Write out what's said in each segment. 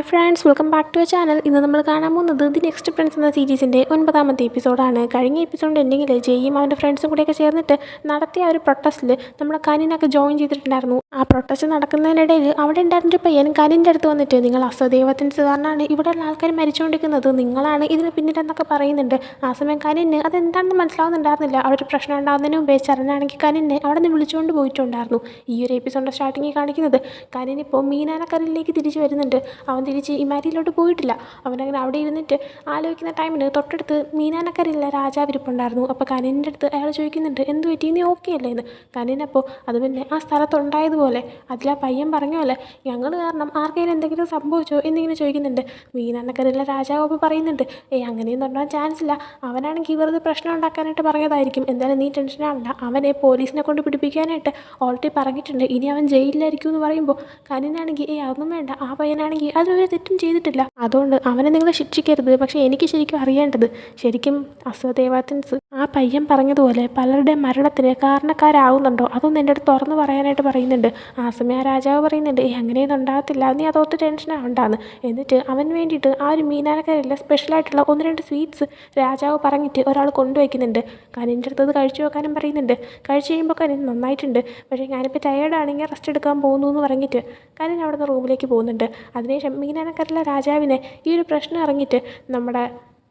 Hi friends, welcome back to a channel. ഇന്ന് നമ്മൾ കാണാൻ പോകുന്നത് ദി നെക്സ്റ്റ് ഫ്രണ്ട്സ് എന്ന സീരീസിൻ്റെ 9ാമത്തെ എപ്പിസോഡാണ്. കഴിഞ്ഞ എപ്പിസോഡിൻ്റെ എൻഡിങ്ങിൽ ജെയ്യും അവൻ്റെ ഫ്രണ്ട്സും കൂടെയൊക്കെ ചേർന്നിട്ട് നടത്തിയ ഒരു പ്രൊട്ടസ്റ്റിൽ നമ്മുടെ കനിനൊക്കെ ജോയിൻ ചെയ്തിട്ടുണ്ടായിരുന്നു. ആ പ്രൊട്ടസ്റ്റ് നടക്കുന്നതിനിടയിൽ അവിടെ ഉണ്ടായിരുന്നൊരു പയ്യൻ കനിൻ്റെ അടുത്ത് വന്നിട്ട് നിങ്ങൾ അസ്വദൈവത്തിന് കാരണമാണ് ഇവിടെയുള്ള ആൾക്കാർ മരിച്ചുകൊണ്ടിരിക്കുന്നത്, നിങ്ങളാണ് ഇതിന് പിന്നിലെന്നൊക്കെ പറയുന്നുണ്ട്. ആ സമയം കനിന് അതെന്താണെന്ന് മനസ്സിലാവുന്നുണ്ടായിരുന്നില്ല. അവിടെ പ്രശ്നം ഉണ്ടാകുന്നതിന് മുമ്പേ ചരനാണെങ്കിൽ കനിനെ അവിടെ നിന്ന് വിളിച്ചുകൊണ്ട് പോയിട്ടുണ്ടായിരുന്നു. ഈ ഒരു എപ്പിസോഡിൻ്റെ സ്റ്റാർട്ടിങ്ങിൽ കാണിക്കുന്നത് കനിനിപ്പോൾ മീനാനക്കരയിലേക്ക് തിരിച്ചു വരുന്നുണ്ട്. അവൻ തിരിച്ച് ഇമാരിയിലോട്ട് പോയിട്ടില്ല. അവനങ്ങനെ അവിടെ ഇരുന്നിട്ട് ആലോചിക്കുന്ന ടൈമിന് തൊട്ടടുത്ത് മീനാനക്കരയിലെ രാജാവ് ഇരിപ്പുണ്ടായിരുന്നു. അപ്പോൾ കനിൻ്റെ അടുത്ത് അയാൾ ചോദിക്കുന്നുണ്ട്, എന്ത് പറ്റി, നീ ഓക്കെ അല്ലേ എന്ന്. കനിനപ്പോൾ അത് പിന്നെ ആ സ്ഥലത്തുണ്ടായതുപോലെ അതിലാ പയ്യൻ പറഞ്ഞ പോലെ ഞങ്ങൾ കാരണം ആർക്കെങ്കിലും എന്തെങ്കിലും സംഭവിച്ചോ എന്നിങ്ങനെ ചോദിക്കുന്നുണ്ട്. മീനാനക്കരയിലെ രാജാവ് അപ്പോൾ പറയുന്നുണ്ട്, അങ്ങനെയൊന്നും ഉണ്ടാകാൻ ചാൻസ് ഇല്ല, അവനാണെങ്കിൽ വെറുതെ പ്രശ്നം ഉണ്ടാക്കാനായിട്ട് പറഞ്ഞതായിരിക്കും, എന്തായാലും നീ ടെൻഷൻ ആവണ്ട, അവനെ പോലീസിനെ കൊണ്ട് പിടിപ്പിക്കാനായിട്ട് ഓൾറെഡി പറഞ്ഞിട്ടുണ്ട്, ഇനി അവൻ ജയിലിലായിരിക്കും എന്ന് പറയുമ്പോൾ കനിനാണെങ്കിൽ അതൊന്നും വേണ്ട, ആ പയ്യനാണെങ്കിൽ അതിലൊരു തെറ്റും ചെയ്തിട്ടില്ല, അതുകൊണ്ട് അവനെ നിങ്ങൾ ശിക്ഷിക്കരുത്. പക്ഷേ എനിക്ക് ശരിക്കും അറിയേണ്ടത്, ശരിക്കും അസ്വദേവാത്തിൻസ് ആ പയ്യൻ പറഞ്ഞതുപോലെ പലരുടെ മരണത്തിന് കാരണക്കാരാവുന്നുണ്ടോ, അതൊന്നും എൻ്റെ അടുത്ത് തുറന്നു പറയാനായിട്ട് പറയുന്നുണ്ട്. ആ സമയം രാജാവ് പറയുന്നുണ്ട്, അങ്ങനെയൊന്നും ഉണ്ടാകത്തില്ല, നീ അതോർത്ത് ടെൻഷൻ ആവണ്ടാന്ന്. എന്നിട്ട് അവന് വേണ്ടിയിട്ട് ആ ഒരു മീനാനക്കരയിലെ സ്പെഷ്യലായിട്ടുള്ള 1-2 സ്വീറ്റ്സ് രാജാവ് പറഞ്ഞിട്ട് ഒരാൾ കൊണ്ടുവയ്ക്കുന്നുണ്ട്. കനിൻ്റെ അടുത്ത് അത് കഴിച്ചു നോക്കാനും പറയുന്നുണ്ട്. കഴിച്ച് കഴിയുമ്പോൾ കനിൻ നന്നായിട്ടുണ്ട്, പക്ഷേ ഞാനിപ്പോൾ ടയേർഡാണെങ്കിൽ റെസ്റ്റ് എടുക്കാൻ പോകുന്നു എന്ന് പറഞ്ഞിട്ട് കനിൻ അവിടെ നിന്ന് റൂമിലേക്ക് പോകുന്നുണ്ട്. അതിനുശേഷം മീനാനക്കരയിലെ രാജാവിനെ ഈ ഒരു പ്രശ്നം ഇറങ്ങിയിട്ട് നമ്മുടെ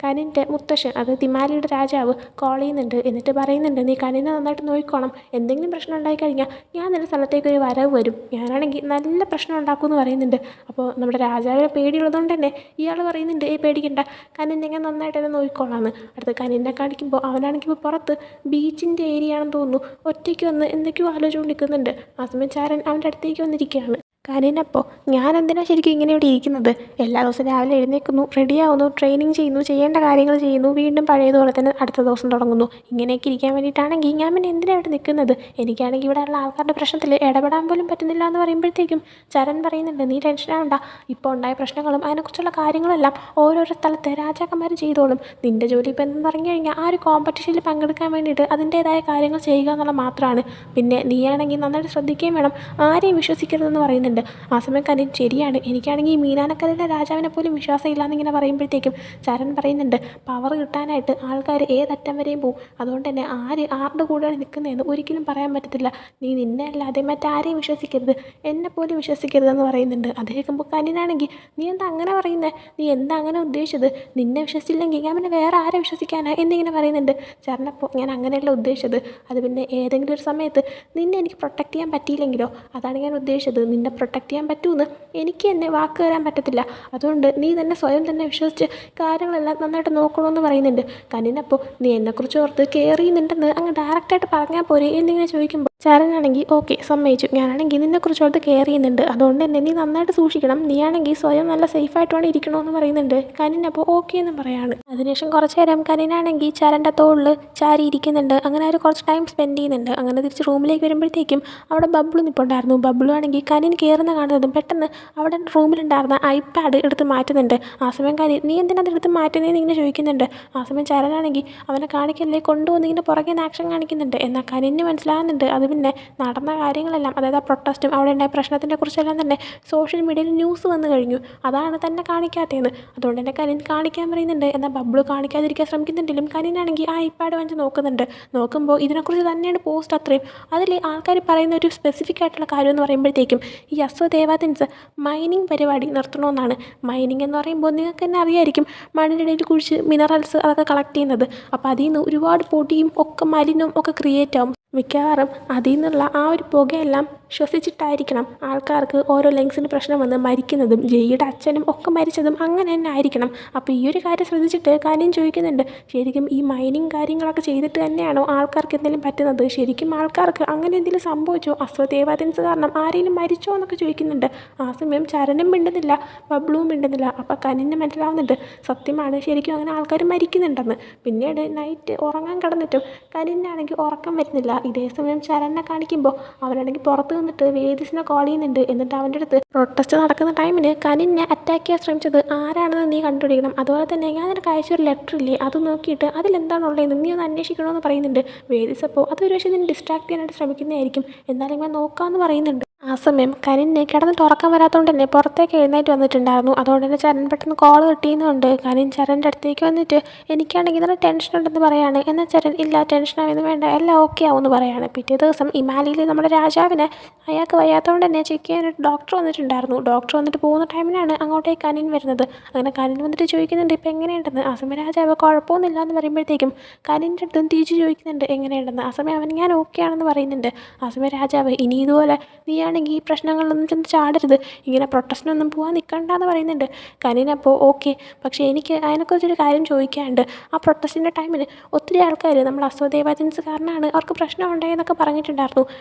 കനിൻ്റെ മുത്തശ്ശൻ, അത് തിമാലിയുടെ രാജാവ് കോൾ ചെയ്യുന്നുണ്ട്. എന്നിട്ട് പറയുന്നുണ്ട്, നീ കനിനെ നന്നായിട്ട് നോക്കിക്കോണം, എന്തെങ്കിലും പ്രശ്നം ഉണ്ടായിക്കഴിഞ്ഞാൽ ഞാൻ നിന്റെ സ്ഥലത്തേക്ക് ഒരു വരവ് വരും, ഞാനാണെങ്കിൽ നല്ല പ്രശ്നം ഉണ്ടാക്കുമെന്ന് പറയുന്നുണ്ട്. അപ്പോൾ നമ്മുടെ രാജാവിനെ പേടിയുള്ളതുകൊണ്ട് തന്നെ ഇയാൾ പറയുന്നുണ്ട്, പേടിക്കണ്ട, കനിനെ ഞാൻ നന്നായിട്ട് തന്നെ നോക്കിക്കോളാമെന്ന്. അടുത്ത് കനിനെ കാണിക്കുമ്പോൾ അവനാണെങ്കിൽ ഇപ്പോൾ പുറത്ത് ബീച്ചിൻ്റെ ഏരിയ ആണെന്ന് തോന്നുന്നു ഒറ്റയ്ക്ക് വന്ന് എന്തൊക്കെയോ ആലോചിച്ചുകൊണ്ട് നിൽക്കുന്നുണ്ട്. ആ സമയം ചാരൻ അവൻ്റെ അടുത്തേക്ക് വന്നിരിക്കുകയാണ്. കനിനപ്പോൾ ഞാൻ എന്തിനാണ് ശരിക്കും ഇങ്ങനെ ഇവിടെ ഇരിക്കുന്നത്, എല്ലാ ദിവസവും രാവിലെ എഴുന്നേൽക്കുന്നു, റെഡിയാവുന്നു, ട്രെയിനിങ് ചെയ്യുന്നു, ചെയ്യേണ്ട കാര്യങ്ങൾ ചെയ്യുന്നു, വീണ്ടും പഴയതുപോലെ തന്നെ അടുത്ത ദിവസം തുടങ്ങുന്നു, ഇങ്ങനെയൊക്കെ ഇരിക്കാൻ വേണ്ടിയിട്ടാണെങ്കിൽ ഞാൻ പിന്നെ എന്തിനാണ് ഇവിടെ നിൽക്കുന്നത്, എനിക്കാണെങ്കിൽ ഇവിടെയുള്ള ആൾക്കാരുടെ പ്രശ്നത്തിൽ ഇടപെടാൻ പോലും പറ്റുന്നില്ല എന്ന് പറയുമ്പോഴത്തേക്കും ചരൺ പറയുന്നുണ്ട്, നീ ടെൻഷൻ ആവണ്ട, ഇപ്പോൾ ഉണ്ടായ പ്രശ്നങ്ങളും അതിനെക്കുറിച്ചുള്ള കാര്യങ്ങളെല്ലാം ഓരോരോ സ്ഥലത്തെ രാജാക്കന്മാർ ചെയ്തോളും, നിൻ്റെ ജോലി ഇപ്പോൾ എന്തെന്ന് പറഞ്ഞു കഴിഞ്ഞാൽ ആ ഒരു കോമ്പറ്റീഷനിൽ പങ്കെടുക്കാൻ വേണ്ടിയിട്ട് അതിൻ്റേതായ കാര്യങ്ങൾ ചെയ്യുക എന്നുള്ള മാത്രമാണ്, പിന്നെ നീയാണെങ്കിൽ നന്നായിട്ട് ശ്രദ്ധിക്കുകയും വേണം, ആരെയും വിശ്വസിക്കരുതെന്ന് പറയുന്നുണ്ട്. ആ സമയം കനിൻ ശരിയാണ്, എനിക്കാണെങ്കിൽ ഈ മീനാനക്കരയിലെ രാജാവിനെ പോലും വിശ്വാസം എന്നിങ്ങനെ പറയുമ്പോഴത്തേക്കും ചരൺ പറയുന്നുണ്ട്, പവർ കിട്ടാനായിട്ട് ആൾക്കാർ ഏതറ്റം വരെയും പോവും, അതുകൊണ്ട് തന്നെ ആരുടെ കൂടെയാണ് നിൽക്കുന്നതെന്ന് ഒരിക്കലും പറയാൻ പറ്റത്തില്ല, നീ നിന്നെ അല്ലാതെ മറ്റാരെയും വിശ്വസിക്കരുത്, എന്നെ പോലും വിശ്വസിക്കരുതെന്ന് പറയുന്നുണ്ട്. അത് കേൾക്കുമ്പോൾ കനിനാണെങ്കിൽ നീ എന്താ അങ്ങനെ പറയുന്നത്, നീ എന്താ അങ്ങനെ ഉദ്ദേശിച്ചത്, നിന്നെ വിശ്വസിച്ചില്ലെങ്കിൽ ഞാൻ പിന്നെ വേറെ ആരെ വിശ്വസിക്കാനാ എന്നിങ്ങനെ പറയുന്നുണ്ട്. ചരണപ്പോൾ ഞാൻ അങ്ങനെയല്ല ഉദ്ദേശിച്ചത്, അത് പിന്നെ ഏതെങ്കിലും ഒരു സമയത്ത് നിന്നെ എനിക്ക് പ്രൊട്ടക്റ്റ് ചെയ്യാൻ പറ്റിയില്ലെങ്കിലോ, അതാണ് ഞാൻ ഉദ്ദേശിച്ചത്, നിന്നെ പ്രൊട്ടക്റ്റ് ചെയ്യാൻ പറ്റുമെന്ന് എനിക്ക് തന്നെ വാക്ക് തരാൻ പറ്റത്തില്ല, അതുകൊണ്ട് നീ തന്നെ സ്വയം തന്നെ വിശ്വസിച്ച് കാര്യങ്ങളെല്ലാം നന്നായിട്ട് നോക്കണമെന്ന് പറയുന്നുണ്ട്. കനിനപ്പോൾ നീ എന്നെക്കുറിച്ച് ഓർത്ത് കെയർ ചെയ്യുന്നുണ്ടെന്ന് അങ്ങ് ഡയറക്റ്റായിട്ട് പറഞ്ഞാൽ പോരെ എന്നിങ്ങനെ ചോദിക്കുമ്പോൾ ചരനാണെങ്കിൽ ഓക്കെ സമ്മതിച്ചു, ഞാനാണെങ്കിൽ നിന്നെക്കുറിച്ച് ഓർത്ത് കെയർ ചെയ്യുന്നുണ്ട്, അതുകൊണ്ട് തന്നെ നീ നന്നായിട്ട് സൂക്ഷിക്കണം, നീയാണെങ്കിൽ സ്വയം നല്ല സേഫായിട്ട് വേണം ഇരിക്കണമെന്ന് പറയുന്നുണ്ട്. കനിനപ്പോൾ ഓക്കെ എന്നും പറയാണ്. അതിനുശേഷം കുറച്ച് നേരം കനിനാണെങ്കിൽ ചരൻ്റെ തോളിൽ ചാരി ഇരിക്കുന്നുണ്ട്. അങ്ങനെ അവർ കുറച്ച് ടൈം സ്പെൻഡ് ചെയ്യുന്നുണ്ട്. അങ്ങനെ തിരിച്ച് റൂമിലേക്ക് വരുമ്പോഴത്തേക്കും അവിടെ ബബ്ലു നിൽപ്പുണ്ടായിരുന്നു. ബബ്ലു ആണെങ്കിൽ കനിൻ കയറുന്ന കാണുന്നതും പെട്ടെന്ന് അവിടെ റൂമിലുണ്ടായിരുന്ന ഐപാഡ് എടുത്ത് മാറ്റുന്നുണ്ട്. ആ സമയം കനിൻ നീ എന്തിനാ അതെടുത്ത് മാറ്റുന്നതെന്ന് ഇങ്ങനെ ചോദിക്കുന്നുണ്ട്. ആ സമയം ചരനാണെങ്കിൽ അവനെ കാണിക്കല്ലേ കൊണ്ടുവന്ന് ഇങ്ങനെ പുറകെ ആക്ഷൻ കാണിക്കുന്നുണ്ട്. എന്നാൽ കനിന് മനസ്സിലാകുന്നുണ്ട് അത് പിന്നെ നടന്ന കാര്യങ്ങളെല്ലാം, അതായത് ആ പ്രൊട്ടസ്റ്റും അവിടെ ഉണ്ടായ പ്രശ്നത്തിനെ കുറിച്ചെല്ലാം തന്നെ സോഷ്യൽ മീഡിയയിൽ ന്യൂസ് വന്നു കഴിഞ്ഞു, അതാണ് തന്നെ കാണിക്കാത്തതെന്ന്. അതുകൊണ്ട് തന്നെ കനിൻ കാണിക്കാൻ പറയുന്നുണ്ട്. എന്നാൽ ബബ്ലു കാണിക്കാതിരിക്കാൻ ശ്രമിക്കുന്നുണ്ടെങ്കിലും കനിനാണെങ്കിൽ ആ ഐപാഡ് വാങ്ങിച്ച് നോക്കുന്നുണ്ട്. നോക്കുമ്പോൾ ഇതിനെക്കുറിച്ച് തന്നെയാണ് പോസ്റ്റ് അത്രയും. അതിൽ ആൾക്കാർ പറയുന്ന ഒരു സ്പെസിഫിക് ആയിട്ടുള്ള കാര്യം എന്ന് പറയുമ്പോഴത്തേക്കും ഈ അസ്വദേവാദിൻസ് മൈനിങ് പരിപാടി നിർത്തണമെന്നാണ്. മൈനിങ് എന്ന് പറയുമ്പോൾ നിങ്ങൾക്ക് തന്നെ അറിയായിരിക്കും, മണ്ണിനിടയിൽ കുഴിച്ച് മിനറൽസ് അതൊക്കെ കളക്ട് ചെയ്യുന്നത്. അപ്പോൾ അതിൽ നിന്ന് ഒരുപാട് പൊടിയും ഒക്കെ മലിനവും ഒക്കെ ക്രിയേറ്റ് ആവും. മിക്കവാറും അതിൽ നിന്നുള്ള ആ ഒരു പുകയെല്ലാം ശ്വസിച്ചിട്ടായിരിക്കണം ആൾക്കാർക്ക് ഓരോ ലങ്സിന് പ്രശ്നം വന്ന് മരിക്കുന്നതും ജെയ്യുടെ അച്ഛനും ഒക്കെ മരിച്ചതും അങ്ങനെ തന്നെ ആയിരിക്കണം. അപ്പോൾ ഈ ഒരു കാര്യം ശ്രദ്ധിച്ചിട്ട് കാര്യം ചോദിക്കുന്നുണ്ട്, ശരിക്കും ഈ മൈനിങ് കാര്യങ്ങളൊക്കെ ചെയ്തിട്ട് തന്നെയാണോ ആൾക്കാർക്ക് എന്തെങ്കിലും പറ്റുന്നത്, ശരിക്കും ആൾക്കാർക്ക് അങ്ങനെ എന്തെങ്കിലും സംഭവിച്ചോ, അസ്വദേവാദിൻസ് കാരണം ആരെങ്കിലും മരിച്ചോ എന്നൊക്കെ ചോദിക്കുന്നുണ്ട്. ആ സമയം ചരനും മിണ്ടുന്നില്ല, ബബ്ലുവും മിണ്ടുന്നില്ല. അപ്പോൾ കനിന് മനസ്സിലാവുന്നുണ്ട് സത്യമാണ്, ശരിക്കും അങ്ങനെ ആൾക്കാർ മരിക്കുന്നുണ്ടെന്ന്. പിന്നീട് നൈറ്റ് ഉറങ്ങാൻ കിടന്നിട്ടും കനിനാണെങ്കിൽ ഉറക്കം വരുന്നില്ല. ഇതേ സമയം ചരനെ കാണിക്കുമ്പോൾ അവനാണെങ്കിൽ പുറത്ത് നിന്നിട്ട് വേദിസിനെ കോൾ ചെയ്യുന്നുണ്ട്. എന്നിട്ട് അവൻ്റെ അടുത്ത് പ്രൊട്ടസ്റ്റ് നടക്കുന്ന ടൈമിന് കനിനെ അറ്റാക്ക് ചെയ്യാൻ ശ്രമിച്ചത് ആരാണെന്ന് നീ കണ്ടുപിടിക്കണം, അതുപോലെ തന്നെ ഞാൻ നിനക്ക് അയച്ചൊരു ലെറ്റർ ഇല്ലേ അത് നോക്കിയിട്ട് അതിലെന്താണുള്ളതെന്ന് നീ ഒന്ന് അന്വേഷിക്കണമെന്ന് പറയുന്നുണ്ട്. വേദിസ് അപ്പോൾ അതൊരു പക്ഷേ നിന്നെ ഡിസ്ട്രാക്ട് ചെയ്യാനായിട്ട് ശ്രമിക്കുന്നതായിരിക്കും, എന്നാലും ഞാൻ നോക്കാമെന്ന് പറയുന്നുണ്ട്. ആ സമയം കനിന് കിടന്നിട്ട് ഉറക്കം വരാത്തതുകൊണ്ട് തന്നെ പുറത്തേക്ക് എഴുന്നേറ്റ് വന്നിട്ടുണ്ടായിരുന്നു. അതുകൊണ്ട് തന്നെ ചരൺ പെട്ടെന്ന് കോൾ കിട്ടിയെന്നുണ്ട്. കനിൻ ചരൻ്റെ അടുത്തേക്ക് വന്നിട്ട് എനിക്കാണെങ്കിൽ നല്ല ടെൻഷൻ ഉണ്ടെന്ന് പറയാണ്. എന്നാൽ ചരൺ ഇല്ല ടെൻഷനായൊന്നും വേണ്ട, എല്ലാം ഓക്കെ ആവുമെന്ന് പറയാണ്. പിറ്റേ ദിവസം ഇമാലിയിൽ നമ്മുടെ രാജാവിനെ അയാൾക്ക് വയ്യാത്തതുകൊണ്ട് തന്നെ ചെക്ക് ചെയ്യാനായിട്ട് ഡോക്ടർ വന്നിട്ടുണ്ടായിരുന്നു. ഡോക്ടർ വന്നിട്ട് പോകുന്ന ടൈമിനാണ് അങ്ങോട്ടേക്ക് കനിൻ വരുന്നത്. അങ്ങനെ കനിൻ വന്നിട്ട് ചോദിക്കുന്നുണ്ട് ഇപ്പം എങ്ങനെയുണ്ടെന്ന്. ആ സമയം രാജാവ് കുഴപ്പമൊന്നുമില്ല എന്ന് പറയുമ്പോഴത്തേക്കും കനിൻ്റെ അടുത്തും തിരിച്ച് ചോദിക്കുന്നുണ്ട് എങ്ങനെയുണ്ടെന്ന്. ആ സമയം അവൻ ഞാൻ ഓക്കെ ആണെന്ന് പറയുന്നുണ്ട്. ആ സമയം രാജാവ് ഇനി ഇതുപോലെ നീയാണെങ്കിൽ ഈ പ്രശ്നങ്ങളിലൊന്നും ചെന്ന് ചാടരുത്, ഇങ്ങനെ പ്രൊട്ടസ്റ്റിനൊന്നും പോകാൻ നിൽക്കണ്ടെന്ന് പറയുന്നുണ്ട്. കനിനപ്പോൾ ഓക്കെ, പക്ഷേ എനിക്ക് അതിനെക്കുറിച്ചൊരു കാര്യം ചോദിക്കാനുണ്ട്. ആ പ്രൊട്ടസ്റ്റിൻ്റെ ടൈമിൽ ഒത്തിരി ആൾക്കാർ നമ്മൾ അസ്വദേവാജൻസ് കാരണമാണ് അവർക്ക് പ്രശ്നം ഉണ്ടായെന്നൊക്കെ പറഞ്ഞിട്ടുണ്ടായിരുന്നു.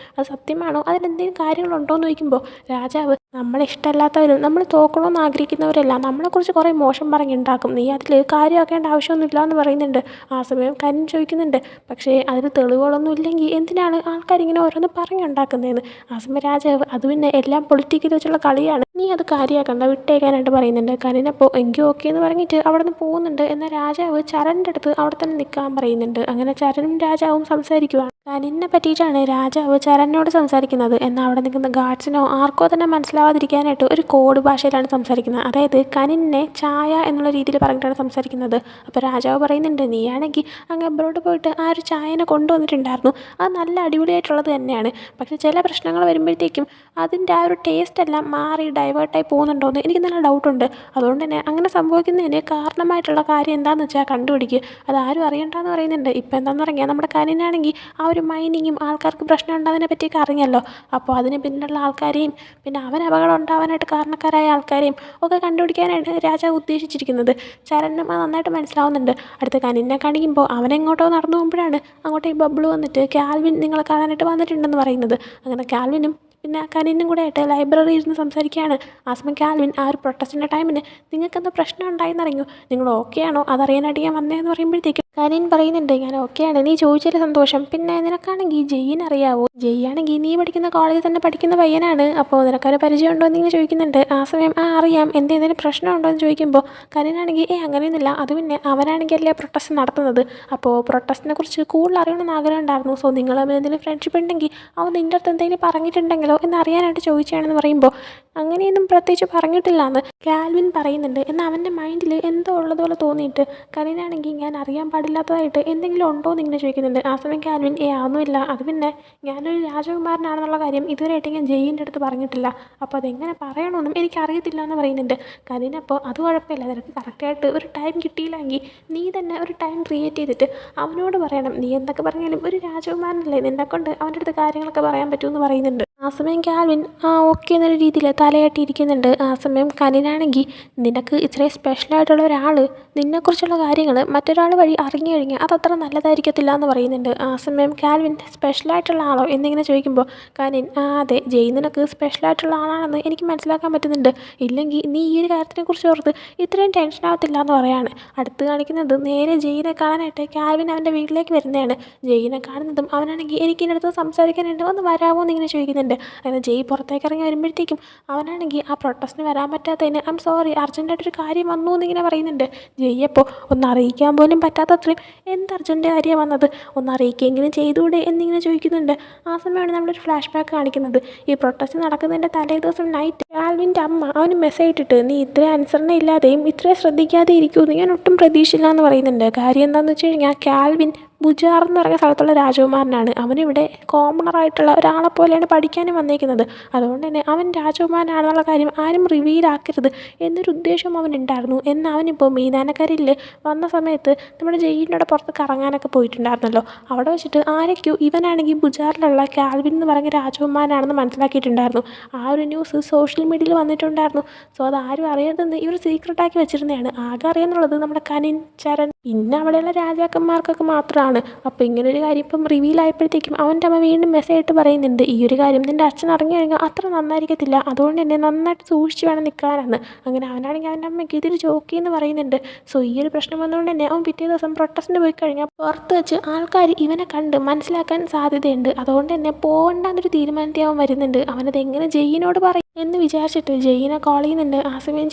അത് സത്യമാണോ, അതിലെന്തെങ്കിലും കാര്യങ്ങളുണ്ടോ എന്ന് ചോദിക്കുമ്പോൾ രാജാവ് നമ്മളെ ഇഷ്ടമല്ലാത്തവരും നമ്മൾ തോക്കണമെന്ന് ആഗ്രഹിക്കുന്നവരെല്ലാം നമ്മളെക്കുറിച്ച് കുറേ മോശം പറഞ്ഞുണ്ടാക്കും, നീ അതിൽ കാര്യമാക്കേണ്ട ആവശ്യമൊന്നുമില്ല എന്ന് പറയുന്നുണ്ട്. ആ സമയം കനിൻ ചോദിക്കുന്നുണ്ട് പക്ഷേ അതിന് തെളിവുകളൊന്നും ഇല്ലെങ്കിൽ എന്തിനാണ് ആൾക്കാരിങ്ങനെ ഓരോന്ന് പറഞ്ഞുണ്ടാക്കുന്നതെന്ന്. ആ സമയം രാജാവ് അത് പിന്നെ എല്ലാം പൊളിറ്റിക്കൽ വെച്ചുള്ള കളിയാണ്, നീ അത് കാര്യമാക്കണ്ട വിട്ടേക്കാനായിട്ട് പറയുന്നുണ്ട്. കനിനപ്പോൾ എങ്കിൽ ഓക്കെ എന്ന് പറഞ്ഞിട്ട് അവിടെ നിന്ന് പോകുന്നുണ്ട്. എന്നാൽ രാജാവ് ചരണിൻ്റെ അടുത്ത് അവിടെ തന്നെ നിൽക്കാൻ പറയുന്നുണ്ട്. അങ്ങനെ ചരനും രാജാവും സംസാരിക്കുവാണ്. കനിനെ പറ്റിയിട്ടാണ് രാജാവ് ചരണിനോട് സംസാരിക്കുന്നത്. എന്നാൽ അവിടെ നിൽക്കുന്ന ഗാർഡ്സിനോ ആർക്കോ തന്നെ മനസ്സിലാവാതിരിക്കാനായിട്ട് ഒരു കോഡ് ഭാഷയിലാണ് സംസാരിക്കുന്നത്. അതായത് കനിനെ ചായ എന്നുള്ള രീതിയിൽ പറഞ്ഞിട്ടാണ് സംസാരിക്കുന്നത്. അപ്പോൾ രാജാവ് പറയുന്നുണ്ട് നീയാണെങ്കിൽ അങ്ങ് അബ്രോഡ് പോയിട്ട് ആ ഒരു ചായനെ കൊണ്ടുവന്നിട്ടുണ്ടായിരുന്നു, അത് നല്ല അടിപൊളിയായിട്ടുള്ളത് തന്നെയാണ്, പക്ഷേ ചില പ്രശ്നങ്ങൾ വരുമ്പോഴത്തേക്കും അതിൻ്റെ ആ ഒരു ടേസ്റ്റ് എല്ലാം മാറി ഡൈവേർട്ടായി പോകുന്നുണ്ടോ എന്ന് എനിക്ക് നല്ല ഡൗട്ടുണ്ട്. അതുകൊണ്ട് തന്നെ അങ്ങനെ സംഭവിക്കുന്നതിന് കാരണമായിട്ടുള്ള കാര്യം എന്താണെന്ന് വെച്ചാൽ കണ്ടുപിടിക്കുക, അതാരും അറിയണ്ടെന്ന് പറയുന്നുണ്ട്. ഇപ്പോൾ എന്താണെന്ന് പറഞ്ഞാൽ നമ്മുടെ കനിനാണെങ്കിൽ ആ ഒരു മൈനിങ്ങും ആൾക്കാർക്ക് പ്രശ്നം ഉണ്ടാകുന്നതിനെ പറ്റിയൊക്കെ അറിഞ്ഞല്ലോ. അപ്പോൾ അതിന് പിന്നിലുള്ള ആൾക്കാരെയും പിന്നെ അവൻ അപകടം ഉണ്ടാവാനായിട്ട് കാരണക്കാരായ ആൾക്കാരെയും ഒക്കെ കണ്ടുപിടിക്കാനാണ് രാജാവ് ഉദ്ദേശിച്ചിരിക്കുന്നത്. ചരണിനും അത് നന്നായിട്ട് മനസ്സിലാവുന്നുണ്ട്. അടുത്ത കനിനെ കാണിക്കുമ്പോൾ അവനെങ്ങോട്ടോ നടന്നു പോകുമ്പോഴാണ് അങ്ങോട്ടേ ബബ്ലു വന്നിട്ട് കാൽവിൻ നിങ്ങളെ കാണാനായിട്ട് വന്നിട്ടുണ്ടെന്ന് പറയുന്നത്. അങ്ങനെ കാൽവിനും പിന്നെ കനിനും കൂടെ ആയിട്ട് ലൈബ്രറിയിൽ ഇരുന്ന് സംസാരിക്കുകയാണ്. ആ സമയം കാൽവിൻ ആ ഒരു പ്രൊട്ടസ്റ്റിൻ്റെ ടൈമിന് നിങ്ങൾക്കെന്താ പ്രശ്നം ഉണ്ടായെന്നറിഞ്ഞു, നിങ്ങൾ ഓക്കെ ആണോ, അതറിയാനായിട്ട് ഞാൻ വന്നതെന്ന് പറയുമ്പോഴത്തേക്കും കനിൻ പറയുന്നുണ്ട് ഞാൻ ഓക്കെയാണ്, നീ ചോദിച്ചതിൽ സന്തോഷം, പിന്നെ നിനക്കാണെങ്കിൽ ജെയ്യിൻ അറിയാവോ, ജെയ്യാണെങ്കിൽ നീ പഠിക്കുന്ന കോളേജിൽ തന്നെ പഠിക്കുന്ന പയ്യനാണ്, അപ്പോൾ നിനക്കൊരു പരിചയമുണ്ടോ എന്നിങ്ങനെ ചോദിക്കുന്നുണ്ട്. ആ സമയം അറിയാം, എന്തെങ്കിലും പ്രശ്നമുണ്ടോ എന്ന് ചോദിക്കുമ്പോൾ കനിനാണെങ്കിൽ അങ്ങനെയൊന്നുമില്ല, അത് പിന്നെ അവനാണെങ്കിൽ അല്ലേ പ്രൊട്ടസ്റ്റ് നടത്തുന്നത്, അപ്പോൾ പ്രൊട്ടസ്റ്റിനെ കുറിച്ച് കൂടുതൽ അറിയണമെന്ന് ആഗ്രഹം ഉണ്ടായിരുന്നു, സോ നിങ്ങൾ തമ്മിൽ എന്തെങ്കിലും ഫ്രണ്ട്ഷിപ്പ് ഉണ്ടെങ്കിൽ അവൻ നിൻ്റെ അടുത്ത് എന്തെങ്കിലും പറഞ്ഞിട്ടുണ്ടെങ്കിലോ എന്ന് അറിയാനായിട്ട് ചോദിച്ചാണെന്ന് പറയുമ്പോൾ അങ്ങനെയൊന്നും പ്രത്യേകിച്ച് പറഞ്ഞിട്ടില്ല എന്ന് കാൽവിൻ പറയുന്നുണ്ട്. എന്നാൽ അവൻ്റെ മൈൻഡിൽ എന്തോ ഉള്ളതുപോലെ തോന്നിയിട്ട് കനിനാണെങ്കിൽ ഞാൻ അറിയാൻ പാടില്ലാത്തതായിട്ട് എന്തെങ്കിലും ഉണ്ടോ എന്ന് ഇങ്ങനെ ചോദിക്കുന്നുണ്ട്. ആ സമയം കാൽവിൻ ഒന്നുമില്ല, അത് പിന്നെ ഞാനൊരു രാജകുമാരനാണെന്നുള്ള കാര്യം ഇതുവരെയായിട്ട് ഞാൻ ജെയിൻ്റെ അടുത്ത് പറഞ്ഞിട്ടില്ല, അപ്പോൾ അതെങ്ങനെ പറയണമെന്നും എനിക്കറിയത്തില്ല എന്ന് പറയുന്നുണ്ട്. കനിനപ്പോൾ അത് കുഴപ്പമില്ല, നിനക്ക് കറക്റ്റായിട്ട് ഒരു ടൈം കിട്ടിയില്ലെങ്കിൽ നീ തന്നെ ഒരു ടൈം ക്രിയേറ്റ് ചെയ്തിട്ട് അവനോട് പറയണം, നീ എന്തൊക്കെ പറഞ്ഞാലും ഒരു രാജകുമാരനല്ലേ, നിന്നെക്കൊണ്ട് അവൻ്റെ അടുത്ത് കാര്യങ്ങളൊക്കെ പറയാൻ പറ്റുമെന്ന് പറയുന്നുണ്ട്. ആ സമയം കാൽവിൻ ഓക്കെ എന്നൊരു രീതിയിൽ തലയാട്ടിയിരിക്കുന്നുണ്ട്. ആ സമയം കനിനാണെങ്കിൽ നിനക്ക് ഇത്രയും സ്പെഷ്യലായിട്ടുള്ള ഒരാൾ നിന്നെക്കുറിച്ചുള്ള കാര്യങ്ങൾ മറ്റൊരാൾ വഴി അറിഞ്ഞു കഴിഞ്ഞാൽ അതത്ര നല്ലതായിരിക്കത്തില്ല എന്ന് പറയുന്നുണ്ട്. ആ സമയം കാൽവിൻ സ്പെഷ്യലായിട്ടുള്ള ആളോ എന്നിങ്ങനെ ചോദിക്കുമ്പോൾ കനിൻ അതെ ജെയ് നിനക്ക് സ്പെഷ്യലായിട്ടുള്ള ആളാണെന്ന് എനിക്ക് മനസ്സിലാക്കാൻ പറ്റുന്നുണ്ട്, ഇല്ലെങ്കിൽ നീ ഈ ഒരു കാര്യത്തിനെക്കുറിച്ച് ഓർത്ത് ഇത്രയും ടെൻഷൻ ആവത്തില്ല എന്ന് പറയാണ്. അടുത്ത് കാണിക്കുന്നത് നേരെ ജെയിനെ കാണാനായിട്ട് കാൽവിൻ അവൻ്റെ വീട്ടിലേക്ക് വരുന്നതാണ്. ജെയിനെ കാണുന്നതും അവനാണെങ്കിൽ എനിക്ക് ഇതിനടുത്ത് സംസാരിക്കാനുണ്ട്, ഒന്ന് വരാമോ എന്നിങ്ങനെ ചോദിക്കുന്നുണ്ട്. അങ്ങനെ ജെയ് പുറത്തേക്ക് ഇറങ്ങി വരുമ്പോഴത്തേക്കും അവനാണെങ്കിൽ ആ പ്രൊട്ടസ്റ്റിന് വരാൻ പറ്റാത്തതിന് ഐം സോറി അർജൻറ്റായിട്ടൊരു കാര്യം വന്നു എന്നിങ്ങനെ പറയുന്നുണ്ട്. ജെയ് അപ്പോൾ ഒന്ന് അറിയിക്കാൻ പോലും പറ്റാത്തത്രയും എന്ത് അർജൻറ്റ് കാര്യമാണ് വന്നത്, ഒന്ന് അറിയിക്കുകയെങ്കിലും ചെയ്തുകൂടെ എന്നിങ്ങനെ ചോദിക്കുന്നുണ്ട്. ആ സമയമാണ് നമ്മളൊരു ഫ്ലാഷ് ബാക്ക് കാണിക്കുന്നത്. ഈ പ്രൊട്ടസ്റ്റ് നടക്കുന്നതിൻ്റെ തലേ ദിവസം നൈറ്റ് കാൽവിൻ്റെ അമ്മ അവന് മെസ്സേജ് ഇട്ടിട്ട് നീ ഇത്രയും അനുസരണ ഇല്ലാതെയും ഇത്രയും ശ്രദ്ധിക്കാതെ ഇരിക്കുമെന്ന് ഞാൻ ഒട്ടും പ്രതീക്ഷയില്ല എന്ന് പറയുന്നുണ്ട്. കാര്യം എന്താണെന്ന് വെച്ച് കഴിഞ്ഞാൽ കാൽവിൻ ബുജാർ എന്ന് പറയുന്ന സ്ഥലത്തുള്ള രാജകുമാരനാണ്, അവനിവിടെ കോമണറായിട്ടുള്ള ഒരാളെ പോലെയാണ് പഠിക്കാനും വന്നേക്കുന്നത്, അതുകൊണ്ട് തന്നെ അവൻ രാജകുമാരനാണെന്നുള്ള കാര്യം ആരും റിവീലാക്കരുത് എന്നൊരു ഉദ്ദേശം അവനുണ്ടായിരുന്നു. എന്നാൽ അവനിപ്പോൾ മീനാനക്കരിൽ വന്ന സമയത്ത് നമ്മുടെ ജെയിനോടെ പുറത്ത് കറങ്ങാനൊക്കെ പോയിട്ടുണ്ടായിരുന്നല്ലോ, അവിടെ വെച്ചിട്ട് ആരൊക്കെയോ ഇവനാണെങ്കിൽ ബുജാറിലുള്ള കാൽവിൻ എന്ന് പറയുന്ന രാജകുമാരനാണെന്ന് മനസ്സിലാക്കിയിട്ടുണ്ടായിരുന്നു. ആ ഒരു ന്യൂസ് സോഷ്യൽ മീഡിയയിൽ വന്നിട്ടുണ്ടായിരുന്നു. സോ അതാരും അറിയരുതെന്ന് ഇവർ സീക്രട്ടാക്കി വെച്ചിരുന്നതാണ്. ആകെ അറിയാന്നുള്ളത് നമ്മുടെ കനിൻ, ചരൺ, പിന്നെ അവിടെയുള്ള രാജാക്കന്മാർക്കൊക്കെ മാത്രമാണ്. അപ്പോൾ ഇങ്ങനൊരു കാര്യം ഇപ്പം റിവീലായപ്പോഴത്തേക്കും അവൻ്റെ അമ്മ വീണ്ടും മെസ്സേജ് ഇട്ട് പറയുന്നുണ്ട് ഈ ഒരു കാര്യം നിൻ്റെ അച്ഛൻ അറിഞ്ഞു കഴിഞ്ഞാൽ അത്ര നന്നായിരിക്കത്തില്ല, അതുകൊണ്ട് തന്നെ നന്നായിട്ട് സൂക്ഷിച്ച് വേണം നിൽക്കാനെന്ന്. അങ്ങനെ അവനാണെങ്കിൽ അവൻ്റെ അമ്മയ്ക്ക് ഇതിൽ ജോക്കി എന്ന് പറയുന്നുണ്ട്. സോ ഈ ഒരു പ്രശ്നം വന്നുകൊണ്ട് തന്നെ അവൻ പിറ്റേ ദിവസം പ്രൊട്ടസ്റ്റിന് പോയി കഴിഞ്ഞാൽ പുറത്ത് വെച്ച് ആൾക്കാർ ഇവനെ കണ്ട് മനസ്സിലാക്കാൻ സാധ്യതയുണ്ട്, അതുകൊണ്ട് തന്നെ പോകണ്ടെന്നൊരു തീരുമാനത്തിൽ അവൻ വരുന്നുണ്ട്. അവനത് എങ്ങനെ ജെയിനോട് പറയും എന്ന് വിചാരിച്ചിട്ട് ജെയ്യിനെ കോൾ ചെയ്യുന്നുണ്ട്. ആ സമയം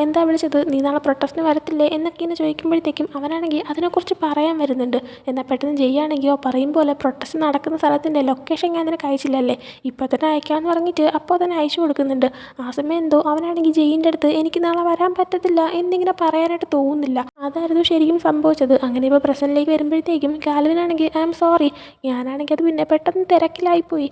എന്താ വിളിച്ചത്, നീ നാളെ പ്രൊട്ടസ്റ്റിന് വരത്തില്ലേ എന്നൊക്കെ ഇങ്ങനെ ചോദിക്കുമ്പോഴത്തേക്കും അവനാണെങ്കിൽ അതിനെക്കുറിച്ച് പറയാൻ വരുന്നുണ്ട്. എന്നാൽ പെട്ടെന്ന് ജെയ്യാണെങ്കിലോ പറയും പോലെ പ്രൊട്ടസ്റ്റ് നടക്കുന്ന സ്ഥലത്തിൻ്റെ ലൊക്കേഷൻ ഞാൻ നിനക്ക് അയച്ചില്ലല്ലേ, ഇപ്പോൾ തന്നെ അയക്കാമെന്ന് പറഞ്ഞിട്ട് അപ്പോൾ തന്നെ അയച്ചു കൊടുക്കുന്നുണ്ട്. ആ സമയം എന്തോ അവനാണെങ്കിൽ ജെയ്യിൻ്റെ അടുത്ത് എനിക്ക് നാളെ വരാൻ പറ്റത്തില്ല എന്നിങ്ങനെ പറയാനായിട്ട് തോന്നുന്നില്ല. അതായിരുന്നു ശരിക്കും സംഭവിച്ചത്. അങ്ങനെ ഇപ്പോൾ പ്രസൻറ്റിലേക്ക് വരുമ്പോഴത്തേക്കും കാൽവിനാണെങ്കിൽ ഐ ആം സോറി, ഞാനാണെങ്കിൽ അത് പിന്നെ പെട്ടെന്ന് തിരക്കിലായിപ്പോയി,